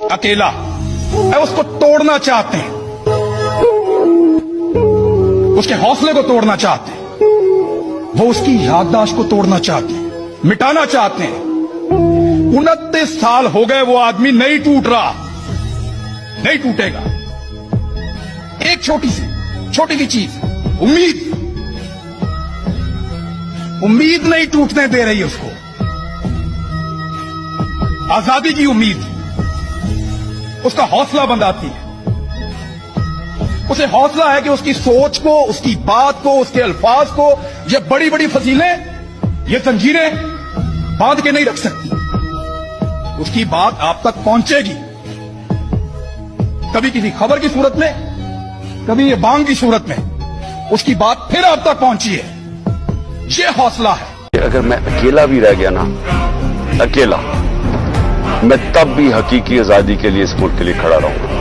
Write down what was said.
अकेला है, उसको तोड़ना चाहते हैं, उसके हौसले को तोड़ना चाहते हैं, वो उसकी याददाश्त को तोड़ना चाहते हैं, मिटाना चाहते हैं। 29 साल हो गए, वो आदमी नहीं टूट रहा, नहीं टूटेगा। एक छोटी सी चीज, उम्मीद नहीं टूटने दे रही उसको। आजादी की उम्मीद उसका हौसला बनाती है। उसे हौसला है कि उसकी सोच को, उसकी बात को, उसके अल्फाज को ये बड़ी बड़ी फसीलें, ये जंजीरें बांध के नहीं रख सकती। उसकी बात आप तक पहुंचेगी, कभी किसी खबर की सूरत में, कभी ये बांग की सूरत में, उसकी बात फिर आप तक पहुंची है। ये हौसला है। अगर मैं अकेला भी रह गया ना, अकेला, मैं तब भी हकीकी आजादी के लिए इस मुल्क के लिए खड़ा रहूंगा।